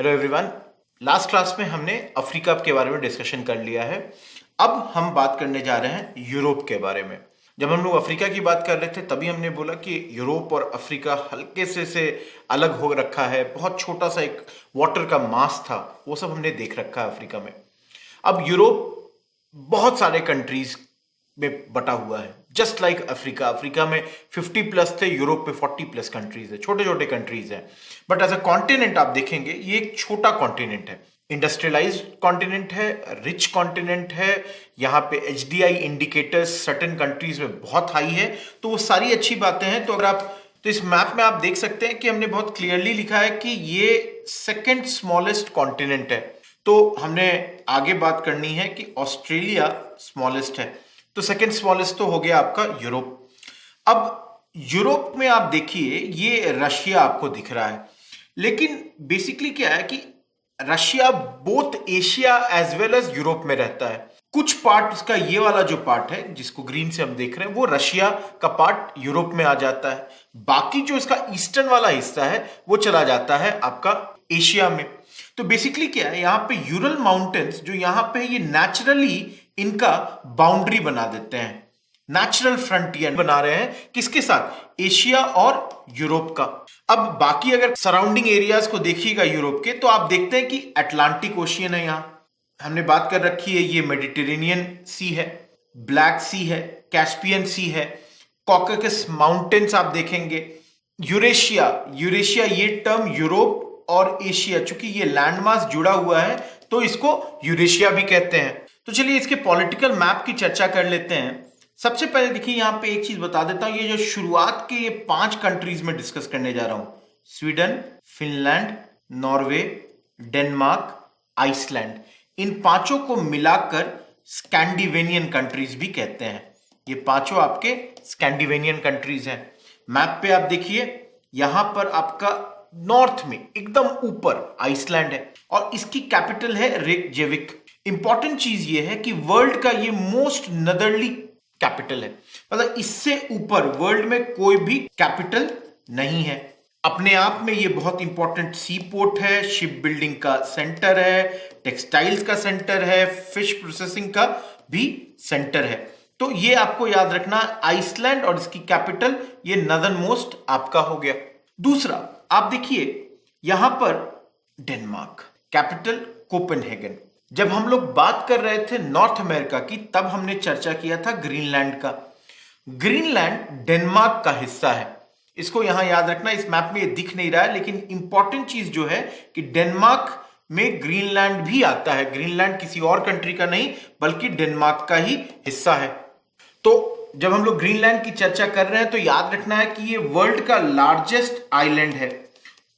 Hello everyone. Last class में हमने Africa के बारे में डिस्कशन कर लिया है। अब हम बात करने जा रहे हैं यूरोप के बारे में। जब हम लोग अफ्रीका की बात कर रहे थे तभी हमने बोला कि यूरोप और अफ्रीका हल्के से अलग हो रखा है। बहुत छोटा सा एक वाटर का मास था, वो सब हमने देख रखा है अफ्रीका में। अब यूरोप बहुत सारे कंट्रीज में बटा हुआ है, जस्ट लाइक अफ्रीका। अफ्रीका में 50 प्लस थे, यूरोप में 40 प्लस कंट्रीज है, छोटे छोटे कंट्रीज हैं। बट एज अ कॉन्टिनेंट आप देखेंगे ये एक छोटा कॉन्टिनेंट है, इंडस्ट्रियलाइज्ड कॉन्टिनेंट है, रिच कॉन्टिनेंट है। यहाँ पे एचडीआई इंडिकेटर्स सर्टेन कंट्रीज में बहुत हाई है, तो वो सारी अच्छी बातें हैं। तो अगर आप तो इस मैप में आप देख सकते हैं कि हमने बहुत क्लियरली लिखा है कि ये सेकेंड स्मॉलेस्ट कॉन्टिनेंट है। तो हमने आगे बात करनी है कि ऑस्ट्रेलिया स्मॉलेस्ट है, तो सेकेंड स्मॉलेस्ट तो हो गया आपका यूरोप। अब यूरोप में आप देखिए ये रशिया आपको दिख रहा है, लेकिन बेसिकली क्या है कि Russia both Asia as well as Europe में रहता है। कुछ पार्ट उसका, ये वाला जो पार्ट है जिसको ग्रीन से हम देख रहे हैं, वो रशिया का पार्ट यूरोप में आ जाता है। बाकी जो इसका ईस्टर्न वाला हिस्सा है वो चला जाता है आपका एशिया में। तो बेसिकली क्या है, यहाँ पे यूरल माउंटेन्स जो यहाँ पे ये नेचुरली इनका बाउंड्री बना देते हैं, नेचुरल फ्रंटियर बना रहे हैं किसके साथ, एशिया और यूरोप का। अब बाकी अगर सराउंडिंग एरियाज को देखिएगा यूरोप के, तो आप देखते हैं कि अटलांटिक ओशियन है, यहाँ हमने बात कर रखी है, ये मेडिटेरेनियन सी है, ब्लैक सी है, कैस्पियन सी है, कॉकेकस माउंटेन्स आप देखेंगे, यूरेशिया। यूरेशिया ये टर्म यूरोप और एशिया, चूंकि ये लैंडमास जुड़ा हुआ है तो इसको यूरेशिया भी कहते हैं। तो चलिए इसके पॉलिटिकल मैप की चर्चा कर लेते हैं। सबसे पहले देखिए यहाँ पे एक चीज बता देता हूं, ये जो शुरुआत के ये 5 कंट्रीज में डिस्कस करने जा रहा हूं, Sweden, Finland, Norway, Denmark, Iceland, इन पांचों को मिलाकर स्कैंडिनेवियन कंट्रीज भी कहते हैं। ये पांचों आपके स्कैंडिनेवियन कंट्रीज हैं। मैप पे आप देखिए, यहां पर आपका नॉर्थ में एकदम ऊपर आइसलैंड है और इसकी कैपिटल है रेकजेविक। इंपॉर्टेंट चीज ये है कि वर्ल्ड का ये मोस्ट नदरली कैपिटल है, मतलब इससे ऊपर वर्ल्ड में कोई भी कैपिटल नहीं है। अपने आप में ये बहुत इंपॉर्टेंट सी पोर्ट है, शिप बिल्डिंग का सेंटर है, टेक्सटाइल्स का सेंटर है, फिश प्रोसेसिंग का भी सेंटर है। तो ये आपको याद रखना, आइसलैंड और इसकी कैपिटल ये नदर्न मोस्ट आपका हो गया। दूसरा आप देखिए यहां पर डेनमार्क, कैपिटल कोपेनहेगन। जब हम लोग बात कर रहे थे नॉर्थ अमेरिका की, तब हमने चर्चा किया था ग्रीनलैंड का। ग्रीनलैंड डेनमार्क का हिस्सा है, इसको यहां याद रखना। इस मैप में ये दिख नहीं रहा है, लेकिन इंपॉर्टेंट चीज जो है कि डेनमार्क में ग्रीनलैंड भी आता है। ग्रीनलैंड किसी और कंट्री का नहीं बल्कि डेनमार्क का ही हिस्सा है। तो जब हम लोग ग्रीनलैंड की चर्चा कर रहे हैं तो याद रखना है कि ये वर्ल्ड का लार्जेस्ट आइलैंड है।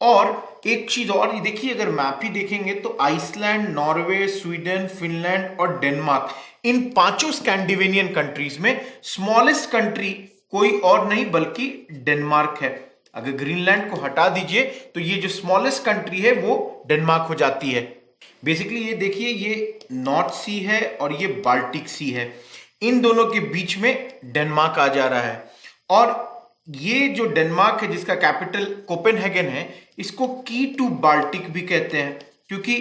और एक चीज और, ये देखिए अगर मैप ही देखेंगे तो आइसलैंड, नॉर्वे, स्वीडन, फिनलैंड और डेनमार्क, इन पांचों स्कैंडिनेवियन कंट्रीज में स्मॉलेस्ट कंट्री कोई और नहीं बल्कि डेनमार्क है। अगर ग्रीनलैंड को हटा दीजिए तो ये जो स्मॉलेस्ट कंट्री है वो डेनमार्क हो जाती है। बेसिकली ये देखिए, ये नॉर्थ सी है और ये बाल्टिक सी है, इन दोनों के बीच में डेनमार्क आ जा रहा है। और ये जो डेनमार्क है जिसका कैपिटल कोपेनहेगन है, इसको की टू बाल्टिक भी कहते हैं, क्योंकि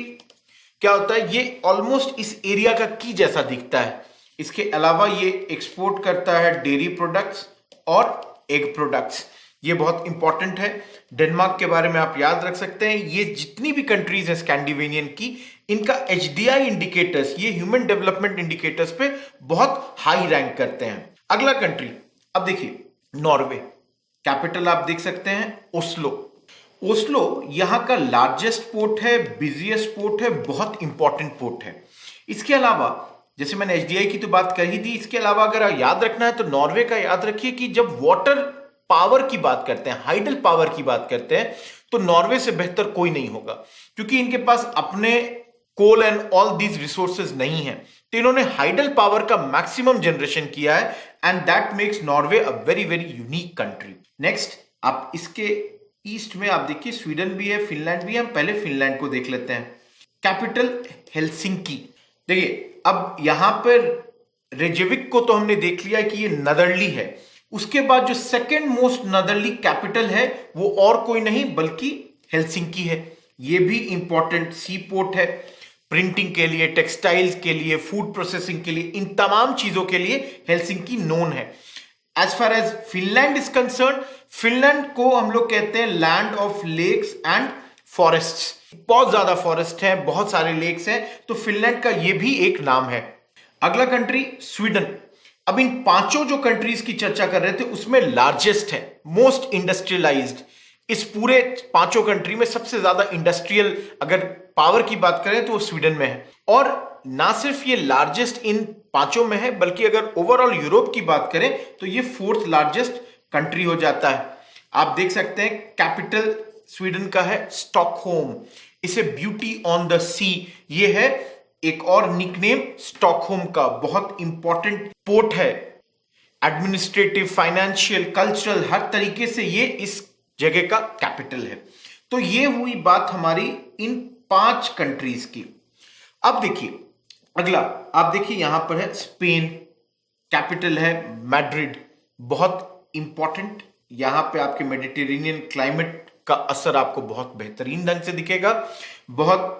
क्या होता है, ये ऑलमोस्ट इस एरिया का की जैसा दिखता है। इसके अलावा ये एक्सपोर्ट करता है डेयरी प्रोडक्ट्स और एग प्रोडक्ट्स। ये बहुत इंपॉर्टेंट है। डेनमार्क के बारे में आप याद रख सकते हैं, ये जितनी भी कंट्रीज हैं स्कैंडिनेवियन की, इनका एचडीआई इंडिकेटर्स, ये ह्यूमन डेवलपमेंट इंडिकेटर्स पे बहुत हाई रैंक करते हैं। अगला कंट्री अब देखिए नॉर्वे, कैपिटल आप देख सकते हैं ओस्लो। ओस्लो यहां का लार्जेस्ट पोर्ट है, बिजिएस्ट पोर्ट है, बहुत इंपॉर्टेंट पोर्ट है। इसके अलावा जैसे मैंने एचडीआई की तो बात कर ही दी, इसके अलावा अगर याद रखना है तो नॉर्वे का याद रखिए कि जब वाटर पावर की बात करते हैं, हाइडल पावर की बात करते हैं, तो नॉर्वे से बेहतर कोई नहीं होगा, क्योंकि इनके पास अपने कोल एंड ऑल दीज रिसोर्सेज नहीं है। तो इन्होंने हाइडल पावर का मैक्सिमम जनरेशन किया है and that makes Norway a very very unique country. Next आप इसके ईस्ट में आप देखिए स्वीडन भी है, फिनलैंड भी है। हम पहले फिनलैंड को देख लेते हैं, कैपिटल हेलसिंकी। देखिए अब यहां पर रेकजेविक को तो हमने देख लिया कि ये नदरली है। उसके बाद जो सेकेंड मोस्ट नदरली कैपिटल है वो और कोई नहीं बल्कि हेलसिंकी है। ये भी इंपॉर्टेंट सी पोर्ट है प्रिंटिंग के लिए, टेक्सटाइल्स के लिए, फूड प्रोसेसिंग के लिए, इन तमाम चीजों के लिए हेलसिंकी नोन है। As far as Finland is concerned, Finland को हम लोग कहते हैं land of lakes and forests. बहुत ज्यादा फॉरेस्ट है, बहुत सारे लेक्स हैं, तो फिनलैंड का ये भी एक नाम है। अगला कंट्री स्वीडन। अब इन पांचों जो कंट्रीज की चर्चा कर रहे थे उसमें लार्जेस्ट है, मोस्ट इंडस्ट्रियलाइज्ड। इस पूरे पांचों कंट्री में सबसे ज्यादा इंडस्ट्रियल अगर पावर की बात करें तो वो स्वीडन में है। और ना सिर्फ ये लार्जेस्ट इन पांचों में है, बल्कि अगर ओवरऑल यूरोप की बात करें तो ये फोर्थ लार्जेस्ट कंट्री हो जाता है। आप देख सकते हैं कैपिटल स्वीडन का है स्टॉकहोम। इसे ब्यूटी ऑन द सी, ये है एक और निकनेम स्टॉकहोम का। बहुत इंपॉर्टेंट पोर्ट है, एडमिनिस्ट्रेटिव, फाइनेंशियल, कल्चरल, हर तरीके से ये इस जगह का कैपिटल है। तो ये हुई बात हमारी इन 5 कंट्रीज की। अब देखिए अगला, आप देखिए यहां पर है स्पेन, कैपिटल है मैड्रिड, बहुत इंपॉर्टेंट। यहां पे आपके मेडिटेरेनियन क्लाइमेट का असर आपको बहुत बेहतरीन ढंग से दिखेगा। बहुत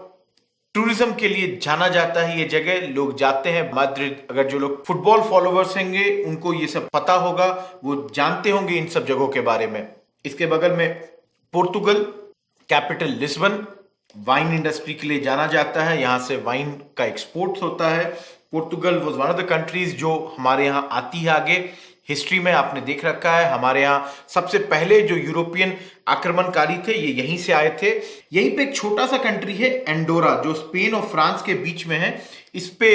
टूरिज्म के लिए जाना जाता है ये जगह, लोग जाते हैं मैड्रिड। अगर जो लोग फुटबॉल फॉलोवर्स होंगे उनको ये सब पता होगा, वो जानते होंगे इन सब जगहों के बारे में। इसके बगल में Portugal, capital Lisbon, wine industry के लिए जाना जाता है, यहां से वाइन का एक्सपोर्ट होता है। Portugal was one of the countries जो हमारे यहाँ आती है आगे। हिस्ट्री में आपने देख रखा है, हमारे यहाँ सबसे पहले जो यूरोपियन आक्रमणकारी थे ये यहीं से आए थे। यहीं पे एक छोटा सा कंट्री है एंडोरा, जो स्पेन और फ्रांस के बीच में है। इस पे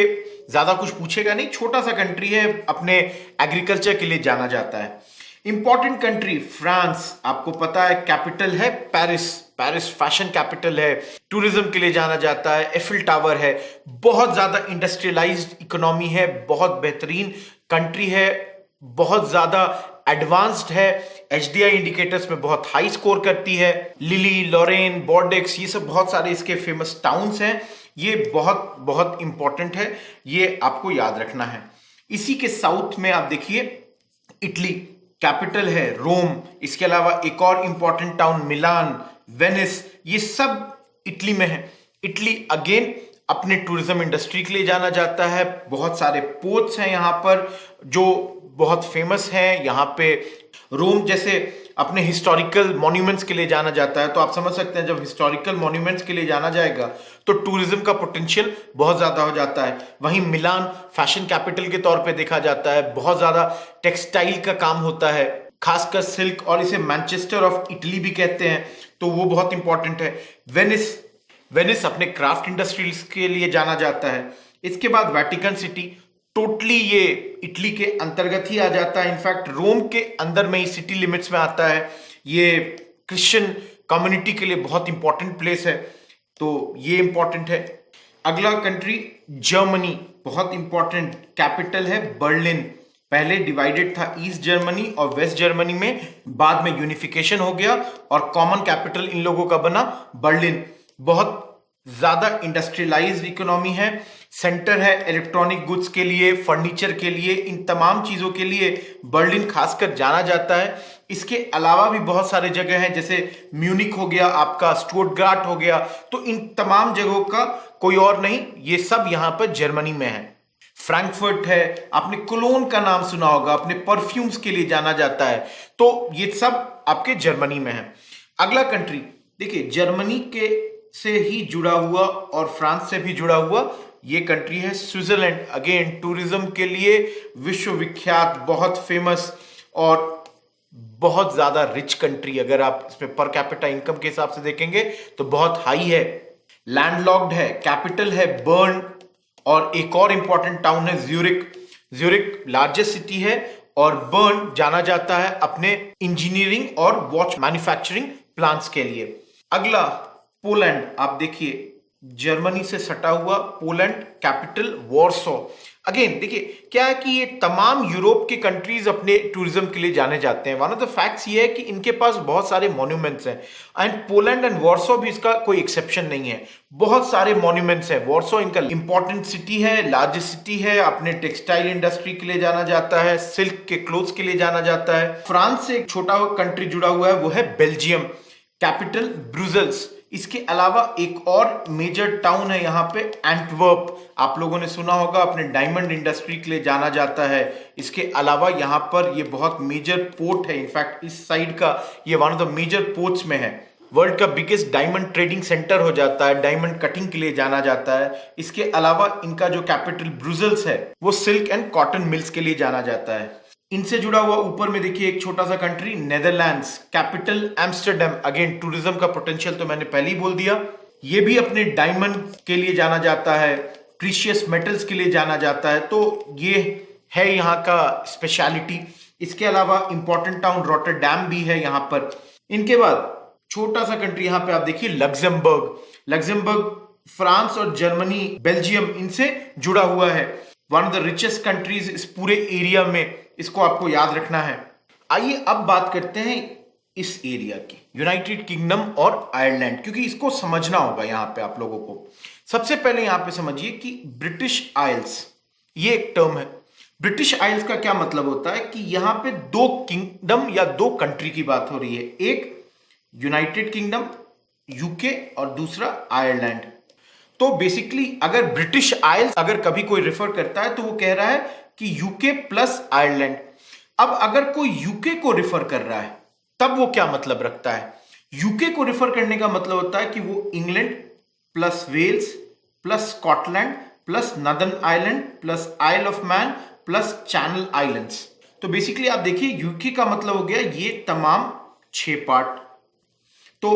ज्यादा कुछ पूछेगा नहीं, छोटा सा कंट्री है, अपने एग्रीकल्चर के लिए जाना जाता है। इंपॉर्टेंट कंट्री फ्रांस, आपको पता है कैपिटल है पेरिस, पेरिस फैशन कैपिटल है, टूरिज्म के लिए जाना जाता है, एफिल टावर है, बहुत ज्यादा इंडस्ट्रियलाइज्ड इकोनॉमी है, बहुत बेहतरीन कंट्री है, बहुत ज्यादा एडवांस्ड है, एचडीआई इंडिकेटर्स में बहुत हाई स्कोर करती है। लिली, लॉरेन, बॉर्डेक्स, ये सब बहुत सारे इसके फेमस टाउन्स हैं। ये बहुत बहुत इंपॉर्टेंट है, ये आपको याद रखना है। इसी के साउथ में आप देखिए इटली, कैपिटल है रोम। इसके अलावा एक और इंपॉर्टेंट टाउन मिलान, वेनिस, ये सब इटली में है। इटली अगेन अपने टूरिज्म इंडस्ट्री के लिए जाना जाता है। बहुत सारे पोर्ट्स हैं यहाँ पर जो बहुत फेमस हैं। यहाँ पे रोम जैसे अपने हिस्टोरिकल मॉन्यूमेंट्स के लिए जाना जाता है, तो आप समझ सकते हैं जब हिस्टोरिकल मॉन्यूमेंट्स के लिए जाना जाएगा तो टूरिज्म का पोटेंशियल बहुत ज्यादा हो जाता है। वहीं मिलान फैशन कैपिटल के तौर पे देखा जाता है, बहुत ज्यादा टेक्सटाइल का काम होता है, खासकर सिल्क, और इसे मैनचेस्टर ऑफ इटली भी कहते हैं, तो वो बहुत इंपॉर्टेंट है। वेनिस, वेनिस अपने क्राफ्ट इंडस्ट्रीज के लिए जाना जाता है। इसके बाद वेटिकन सिटी, टोटली ये इटली के अंतर्गत ही आ जाता है, इनफैक्ट रोम के अंदर में ही सिटी लिमिट्स में आता है। ये क्रिश्चियन कम्युनिटी के लिए बहुत इंपॉर्टेंट प्लेस है, तो ये इंपॉर्टेंट है। अगला कंट्री जर्मनी, बहुत इंपॉर्टेंट, कैपिटल है बर्लिन। पहले डिवाइडेड था ईस्ट जर्मनी और वेस्ट जर्मनी में, बाद में यूनिफिकेशन हो गया और कॉमन कैपिटल इन लोगों का बना बर्लिन। बहुत ज्यादा इंडस्ट्रियलाइज्ड इकोनॉमी है, सेंटर है इलेक्ट्रॉनिक गुड्स के लिए, फर्नीचर के लिए, इन तमाम चीजों के लिए बर्लिन खासकर जाना जाता है। इसके अलावा भी बहुत सारे जगह हैं, जैसे म्यूनिक हो गया, आपका स्टुटगार्ट हो गया, तो इन तमाम जगहों का कोई और नहीं, ये सब यहां पर जर्मनी में है। फ्रैंकफर्ट है, आपने कोलोन का नाम सुना होगा, अपने परफ्यूम्स के लिए जाना जाता है, तो ये सब आपके जर्मनी में है। अगला कंट्री देखिए, जर्मनी के से ही जुड़ा हुआ और फ्रांस से भी जुड़ा हुआ ये कंट्री है स्विट्जरलैंड। अगेन टूरिज्म के लिए विश्वविख्यात, बहुत फेमस और बहुत ज्यादा रिच कंट्री। अगर आप इसमें पर कैपिटा इनकम के हिसाब से देखेंगे तो बहुत हाई है। लैंडलॉक्ड है, कैपिटल है बर्न, और एक और इंपॉर्टेंट टाउन है ज्यूरिक। ज्यूरिक लार्जेस्ट सिटी है और बर्न जाना जाता है अपने इंजीनियरिंग और वॉच मैन्युफैक्चरिंग प्लांट्स के लिए। अगला पोलैंड, आप देखिए जर्मनी से सटा हुआ पोलैंड, कैपिटल वॉर्सो। अगेन देखिए क्या है कि ये तमाम यूरोप के कंट्रीज अपने टूरिज्म के लिए जाने जाते हैं। वन ऑफ द फैक्ट्स ये है कि इनके पास बहुत सारे मॉन्यूमेंट्स हैं, एंड पोलैंड एंड वॉर्सो भी इसका कोई एक्सेप्शन नहीं है। बहुत सारे मॉन्यूमेंट्स हैं। वॉर्सो इनका इंपॉर्टेंट सिटी है, लार्जेस्ट सिटी है, अपने टेक्सटाइल इंडस्ट्री के लिए जाना जाता है, सिल्क के क्लोथ्स के लिए जाना जाता है। फ्रांस से एक छोटा कंट्री जुड़ा हुआ है, वो है बेल्जियम, कैपिटल ब्रुसेल्स। इसके अलावा एक और मेजर टाउन है यहाँ पे एंटवर्प, आप लोगों ने सुना होगा, अपने डायमंड इंडस्ट्री के लिए जाना जाता है। इसके अलावा यहाँ पर ये बहुत मेजर पोर्ट है, इनफैक्ट इस साइड का ये one of the major ports में है। वर्ल्ड का बिगेस्ट डायमंड ट्रेडिंग सेंटर हो जाता है, डायमंड कटिंग के लिए जाना जाता है। इसके अलावा इनका जो कैपिटल ब्रुसेल्स है वो सिल्क एंड कॉटन मिल्स के लिए जाना जाता है। इनसे जुड़ा हुआ ऊपर में देखिए एक छोटा सा country Netherlands, capital Amsterdam. Again tourism का पोटेंशियल तो मैंने पहले ही बोल दिया। ये भी अपने डायमंड के लिए जाना जाता है, प्रीशियस मेटल्स के लिए जाना जाता है, तो ये है यहाँ का स्पेशलिटी। इसके अलावा इंपॉर्टेंट टाउन रॉटरडैम भी है यहाँ पर। इनके बाद छोटा सा कंट्री यहाँ पे आप देखिए लग्जमबर्ग। लग्जमबर्ग फ्रांस और जर्मनी, बेल्जियम इनसे जुड़ा हुआ है। One of the richest countries इस पूरे एरिया में, इसको आपको याद रखना है। आइए अब बात करते हैं इस एरिया की, यूनाइटेड किंगडम और आयरलैंड, क्योंकि इसको समझना होगा यहाँ पे आप लोगों को। सबसे पहले यहाँ पे समझिए कि ब्रिटिश आइल्स, ये एक टर्म है। ब्रिटिश आइल्स का क्या मतलब होता है कि यहाँ पे दो किंगडम या दो कंट्री की बात हो रही है, एक यूनाइटेड किंगडम यूके और दूसरा आयरलैंड। तो बेसिकली अगर ब्रिटिश आइल्स अगर कभी कोई रेफर करता है तो वो कह रहा है कि यूके प्लस आयरलैंड। अब अगर कोई यूके को रेफर कर रहा है तब वो क्या मतलब रखता है? यूके को रेफर करने का मतलब होता है कि वो England plus Wales plus Scotland plus Northern Ireland plus Isle of Man plus Channel Islands. तो बेसिकली आप देखिए यूके का मतलब हो गया ये तमाम 6 पार्ट। तो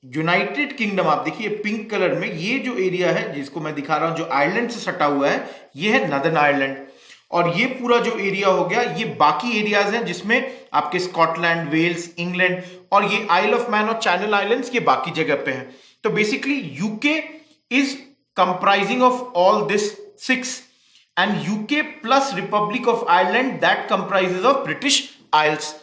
यूनाइटेड किंगडम आप देखिए पिंक कलर में ये जो एरिया है जिसको मैं दिखा रहा हूं, जो आयरलैंड से सटा हुआ है, ये है नॉर्दर्न आयरलैंड। और ये पूरा जो एरिया हो गया ये बाकी एरियाज हैं जिसमें आपके स्कॉटलैंड, वेल्स, इंग्लैंड और ये आइल ऑफ मैन और चैनल आइलैंड्स ये बाकी जगह पे हैं। तो basically UK is comprising of all this 6 and UK plus Republic of Ireland that comprises of British Isles.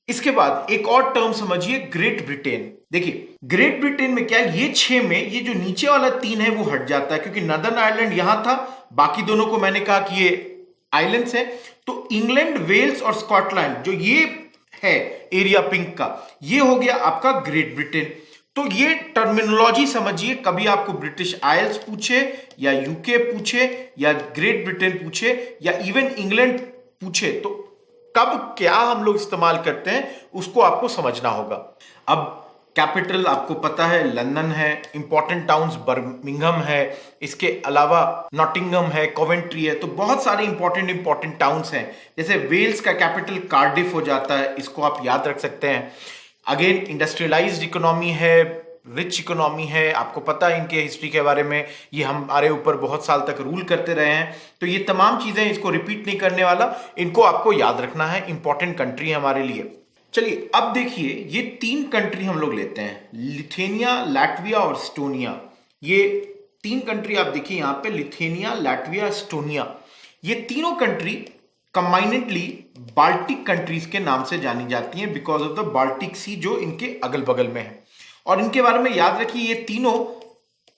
इसके बाद एक और टर्म समझिए, ग्रेट ब्रिटेन। देखिए ग्रेट ब्रिटेन में क्या है, ये 6 में ये जो नीचे वाला 3 है वो हट जाता है, क्योंकि नॉर्दर्न आयरलैंड यहां था, बाकी दोनों को मैंने कहा कि ये आइलैंड्स है। तो इंग्लैंड, वेल्स और स्कॉटलैंड जो ये है एरिया पिंक का, ये हो गया आपका ग्रेट ब्रिटेन। तो ये टर्मिनोलॉजी समझिए, कभी आपको ब्रिटिश आइल्स पूछे या यूके पूछे या ग्रेट ब्रिटेन पूछे या इवन इंग्लैंड पूछे, तो कब क्या हम लोग इस्तेमाल करते हैं उसको आपको समझना होगा। अब कैपिटल आपको पता है लंदन है, इंपॉर्टेंट टाउन्स बर्मिंघम है, इसके अलावा नॉटिंगम है, कोवेंट्री है, तो बहुत सारे इंपॉर्टेंट टाउन्स हैं। जैसे वेल्स का कैपिटल कार्डिफ हो जाता है, इसको आप याद रख सकते हैं। अगेन इंडस्ट्रियलाइज्ड इकोनॉमी है, रिच इकोनॉमी है, आपको पता है इनके हिस्ट्री के बारे में, ये हमारे ऊपर बहुत साल तक रूल करते रहे हैं। तो ये तमाम चीजें, इसको रिपीट नहीं करने वाला, इनको आपको याद रखना है, इंपॉर्टेंट कंट्री है हमारे लिए। चलिए अब देखिए ये 3 कंट्री हम लोग लेते हैं, लिथुआनिया, लाटविया और एस्टोनिया। ये 3 कंट्री आप देखिए यहाँ पे, लिथुआनिया, लाटविया, एस्टोनिया, ये तीनों कंट्री कंबाइनेडली बाल्टिक कंट्रीज के नाम से जानी जाती हैं बिकॉज ऑफ द बाल्टिक सी जो इनके अगल बगल में है। और इनके बारे में याद रखिए ये तीनों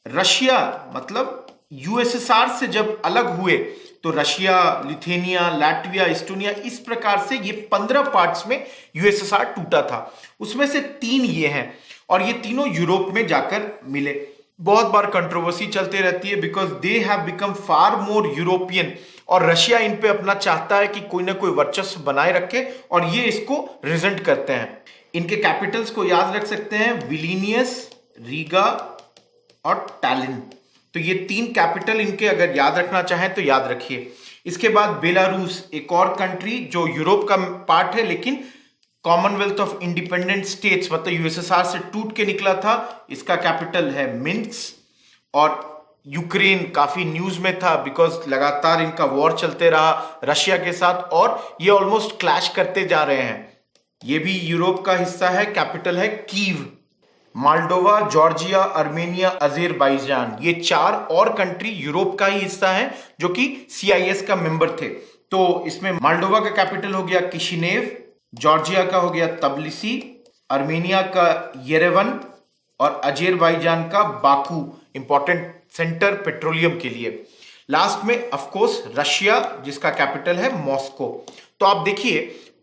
रशिया मतलब यूएसएसआर से जब अलग हुए तो रशिया, लिथुआनिया, लाटविया, एस्टोनिया, इस प्रकार से ये 15 पार्ट्स में यूएसएसआर टूटा था। उसमें से 3 ये हैं और ये तीनों यूरोप में जाकर मिले। बहुत बार कंट्रोवर्सी चलती रहती है because they have become far more European, और रशिया इन पे अपना चाहता है कि कोई ना कोई वर्चस्व बनाए रखे और ये इसको रिजेंट करते हैं। इनके कैपिटल्स को याद रख सकते हैं, विलिनियस, रीगा और टैलिन। तो ये 3 कैपिटल इनके अगर याद रखना चाहें तो याद रखिए। इसके बाद बेलारूस, एक और कंट्री जो यूरोप का पार्ट है लेकिन कॉमनवेल्थ ऑफ इंडिपेंडेंट स्टेट्स मतलब यूएसएसआर से टूट के निकला था, इसका कैपिटल है मिन्स्क। और यूक्रेन काफी न्यूज में था बिकॉज लगातार इनका वॉर चलते रहा रशिया के साथ और ये ऑलमोस्ट क्लैश करते जा रहे हैं। ये भी यूरोप का हिस्सा है, कैपिटल है Kyiv. Moldova, Georgia, Armenia, Azerbaijan, ये 4 और कंट्री यूरोप का ही हिस्सा है जो कि CIS का मेंबर थे। तो इसमें मोल्डोवा का कैपिटल हो गया किशिनेव, जॉर्जिया का हो गया तबिलिसी, अर्मेनिया का येरेवन और अजेरबाईजान का बाकू, इंपॉर्टेंट सेंटर पेट्रोलियम के लिए। लास्ट में ऑफ कोर्स रशिया जिसका कैपिटल है मॉस्को। तो आप देखिए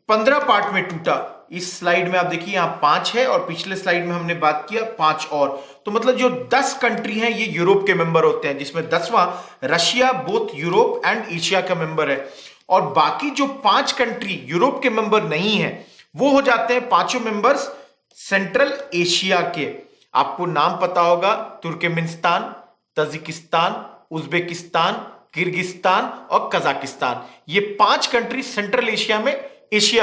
15 पार्ट में टूटा इस स्लाइड में आप देखिए यहाँ 5 है और पिछले स्लाइड में हमने बात किया 5 और, तो मतलब जो 10 कंट्री हैं ये यूरोप के मेंबर होते हैं, जिसमें 10वां Russia both Europe and Asia का मेंबर है। और बाकी जो 5 कंट्री यूरोप के मेंबर नहीं है वो हो जाते हैं पांचों मेंबर्स सेंट्रल एशिया के। आपको नाम पता होगा, तुर्कमेनिस्तान, तजिकिस्तान, उज्बेकिस्तान, किर्गिस्तान और कजाकिस्तान। ये 5 कंट्री सेंट्रल एशिया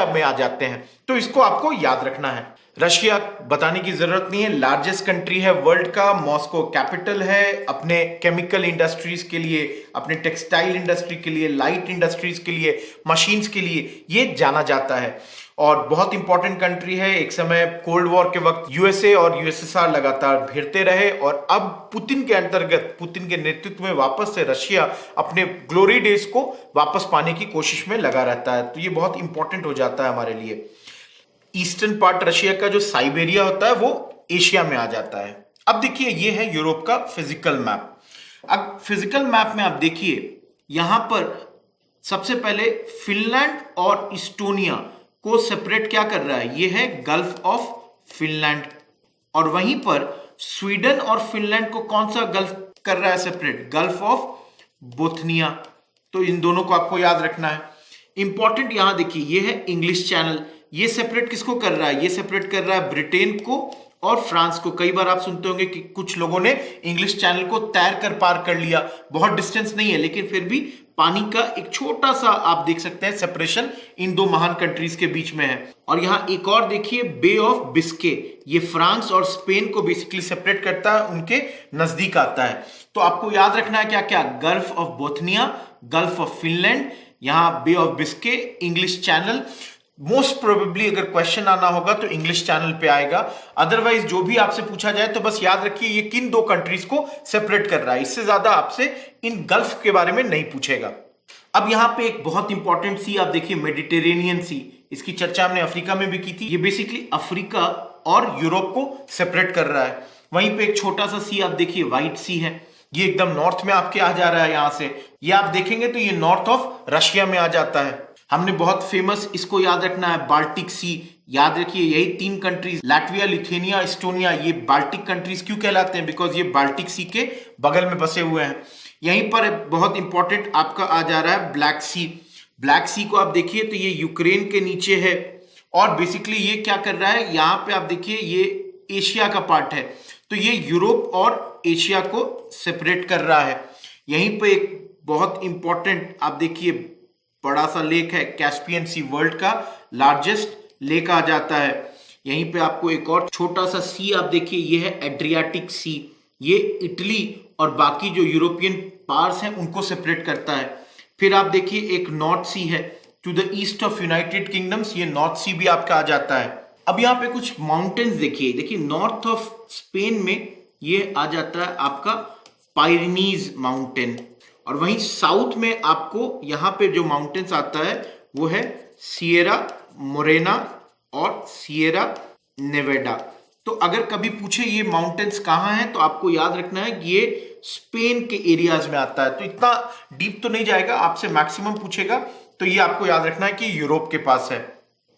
में आ जाते हैं, तो इसको आपको याद रखना है। रशिया बताने की जरूरत नहीं है, लार्जेस्ट कंट्री है वर्ल्ड का, मॉस्को कैपिटल है, अपने केमिकल इंडस्ट्रीज के लिए, अपने टेक्सटाइल इंडस्ट्री के लिए, लाइट इंडस्ट्रीज के लिए, मशीन्स के लिए ये जाना जाता है और बहुत इंपॉर्टेंट कंट्री है। एक समय कोल्ड वॉर के वक्त यूएसए और यूएसएसआर लगातार भिड़ते रहे और अब पुतिन के अंतर्गत, पुतिन के नेतृत्व में वापस से रशिया अपने ग्लोरी डेज को वापस पाने की कोशिश में लगा रहता है, तो ये बहुत इंपॉर्टेंट हो जाता है हमारे लिए। ईस्टर्न पार्ट रशिया का जो साइबेरिया होता है वो एशिया में आ जाता है। अब देखिए ये है यूरोप का फिजिकल मैप। अब फिजिकल मैप में आप देखिए यहां पर सबसे पहले फिनलैंड और इस्टोनिया को सेपरेट क्या कर रहा है, ये है गल्फ ऑफ फिनलैंड, और वहीं पर स्वीडन और फिनलैंड को कौन सा गल्फ कर रहा है सेपरेट, गल्फ ऑफ बोथनिया। तो इन दोनों को आपको याद रखना है। इंपॉर्टेंट यहां देखिए ये है इंग्लिश चैनल, ये सेपरेट किसको कर रहा है, ये सेपरेट कर रहा है ब्रिटेन को और फ्रांस को। कई बार आप सुनते होंगे कि कुछ लोगों ने इंग्लिश चैनल को तैर कर पार कर लिया, बहुत डिस्टेंस नहीं है लेकिन फिर भी पानी का एक छोटा सा आप देख सकते हैं सेपरेशन इन दो महान कंट्रीज के बीच में है। और यहां एक और देखिए बे ऑफ बिस्के, ये फ्रांस और स्पेन को बेसिकली सेपरेट करता है, उनके नजदीक आता है। तो आपको याद रखना है क्या क्या, Gulf of Bothnia, Gulf of Finland, यहां Bay of Biscay, English Channel. Most probably अगर क्वेश्चन आना होगा तो इंग्लिश चैनल पे आएगा, अदरवाइज जो भी आपसे पूछा जाए तो बस याद रखिए ये किन दो कंट्रीज को सेपरेट कर रहा है, इससे ज्यादा आपसे इन गल्फ के बारे में नहीं पूछेगा। अब यहां पे एक बहुत इंपॉर्टेंट सी आप देखिए मेडिटेरेनियन सी, इसकी चर्चा हमने अफ्रीका में भी की थी। ये बेसिकली अफ्रीका और यूरोप को सेपरेट कर रहा है। वहीं पे एक छोटा सा सी आप देखिए व्हाइट सी है, ये एकदम नॉर्थ में आपके आ जा रहा है। यहां से ये आप देखेंगे तो ये नॉर्थ ऑफ रशिया में आ जाता है। हमने बहुत फेमस इसको याद रखना है बाल्टिक सी, याद रखिए यही 3 कंट्रीज लाटविया, लिथुआनिया, इस्टोनिया, ये बाल्टिक कंट्रीज क्यों कहलाते हैं, बिकॉज ये बाल्टिक सी के बगल में बसे हुए हैं। यहीं पर बहुत इंपॉर्टेंट आपका आ जा रहा है ब्लैक सी। ब्लैक सी को आप देखिए तो ये यूक्रेन के नीचे है और बेसिकली ये क्या कर रहा है, यहां पे आप देखिए ये एशिया का पार्ट है, तो ये यूरोप और एशिया को सेपरेट कर रहा है। यहीं पे एक बहुत इंपॉर्टेंट आप देखिए बड़ा सा लेक है कैस्पियन सी, वर्ल्ड का लार्जेस्ट लेक आ जाता है। यहीं पे आपको एक और छोटा सा सी आप देखिए ये है एड्रियाटिक सी, ये इटली और बाकी जो यूरोपियन पार्ट्स हैं उनको सेपरेट करता है। फिर आप देखिए एक नॉर्थ सी है to the east of United Kingdoms, ये नॉर्थ सी भी आपका आ जाता है। अब यहाँ पे कुछ माउंटेन्स देखिए नॉर्थ ऑफ स्पेन में ये आ जाता है आपका पायरेनीज माउंटेन, और वहीं साउथ में आपको यहां पे जो माउंटेन्स आता है वो है सिएरा मोरेना और सिएरा नेवेडा। तो अगर कभी पूछे ये माउंटेन्स कहाँ हैं तो आपको याद रखना है कि ये स्पेन के एरियाज में आता है। तो इतना डीप तो नहीं जाएगा, आपसे मैक्सिमम पूछेगा तो ये आपको याद रखना है कि यूरोप के पास है।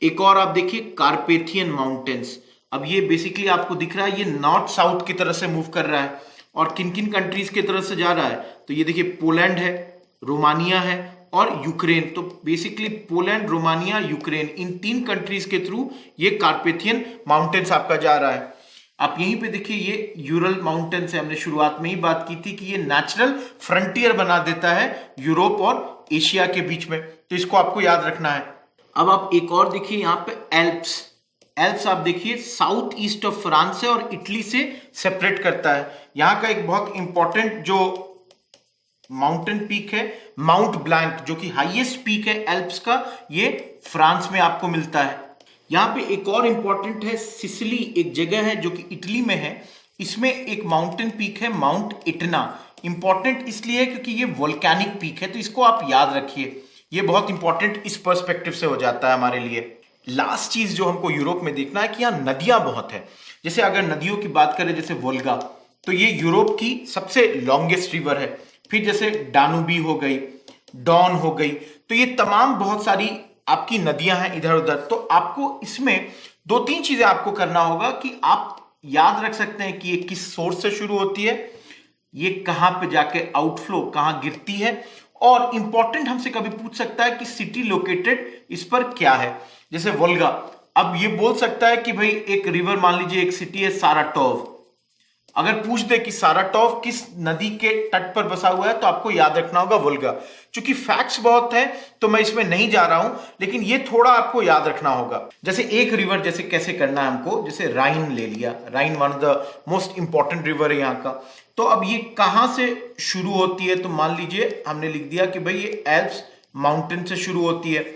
एक और आप देखिए कार्पेथियन माउंटेन्स, अब ये बेसिकली आपको दिख रहा है ये नॉर्थ साउथ की तरह से मूव कर रहा है और किन किन कंट्रीज की तरफ से जा रहा है, तो ये देखिए पोलैंड है, रोमानिया है और यूक्रेन। तो बेसिकली पोलैंड, रोमानिया, यूक्रेन, इन 3 कंट्रीज के थ्रू ये कार्पेथियन माउंटेन्स आपका जा रहा है। आप यहीं पे देखिए ये यूरल माउंटेन्स है, हमने शुरुआत में ही बात की थी कि ये नेचुरल फ्रंटियर बना देता है यूरोप और एशिया के बीच में, तो इसको आपको याद रखना है। अब आप एक और देखिए यहाँ पे एल्प्स, एल्प्स आप देखिए साउथ ईस्ट ऑफ फ्रांस है और इटली से सेपरेट करता है। यहां का एक बहुत इंपॉर्टेंट जो माउंटेन पीक है माउंट ब्लैंक, जो कि हाईएस्ट पीक है एल्प्स का, ये फ्रांस में आपको मिलता है। यहां पे एक और इंपॉर्टेंट है सिसिली, एक जगह है जो कि इटली में है, इसमें एक माउंटेन पीक है माउंट इटना। इंपॉर्टेंट इसलिए है क्योंकि ये वोल्केनिक पीक है, तो इसको आप याद रखिए, ये बहुत इंपॉर्टेंट इस पर्सपेक्टिव से हो जाता है हमारे लिए। लास्ट चीज जो हमको यूरोप में देखना है कि यहाँ नदियां बहुत है। जैसे अगर नदियों की बात करें जैसे वोल्गा, तो ये यूरोप की सबसे लॉन्गेस्ट रिवर है। फिर जैसे डानुबी हो गई, डॉन हो गई, तो ये तमाम बहुत सारी आपकी नदियां हैं इधर उधर, तो आपको इसमें दो तीन चीजें आपको करना होगा कि आप याद रख सकते हैं कि ये किस सोर्स से शुरू होती है, ये कहां पे जाके आउटफ्लो कहां गिरती है, और इंपॉर्टेंट हमसे कभी पूछ सकता है कि सिटी लोकेटेड इस पर क्या है। जैसे वोल्गा, अब ये बोल सकता है कि भाई एक रिवर, मान लीजिए एक सिटी है साराटोव, अगर पूछ दे कि साराटोव किस नदी के तट पर बसा हुआ है तो आपको याद रखना होगा वोल्गा। क्योंकि फैक्ट्स बहुत हैं तो मैं इसमें नहीं जा रहा हूं, लेकिन ये थोड़ा आपको याद रखना होगा। जैसे एक रिवर जैसे कैसे करना है हमको, जैसे राइन ले लिया, Rhine one of the most important river है यहाँ का। तो अब ये कहां से शुरू होती है, तो मान लीजिए हमने लिख दिया कि भाई ये एल्प्स माउंटेन से शुरू होती है,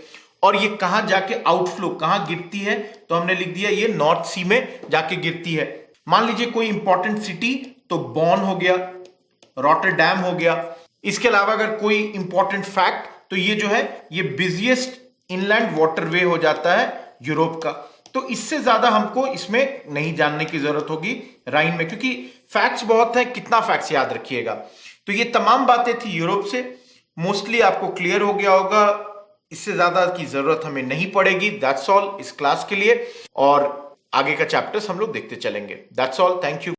और ये कहां जाके आउटफ्लो कहां गिरती है, तो हमने लिख दिया ये नॉर्थ सी में जाके गिरती है। मान लीजिए कोई इंपॉर्टेंट सिटी, तो बॉन हो गया, रॉटरडैम हो गया। इसके अलावा अगर कोई इंपॉर्टेंट फैक्ट, तो ये जो है ये बिजिएस्ट इनलैंड वाटरवे हो जाता है यूरोप का। तो इससे ज्यादा हमको इसमें नहीं जानने की जरूरत होगी राइन में, क्योंकि फैक्ट्स बहुत है, कितना फैक्ट्स याद रखिएगा। तो ये तमाम बातें थी यूरोप से, मोस्टली आपको क्लियर हो गया होगा, इससे ज्यादा की जरूरत हमें नहीं पड़ेगी। दैट्स ऑल इस क्लास के लिए, और आगे का चैप्टर्स हम लोग देखते चलेंगे। That's all, thank you.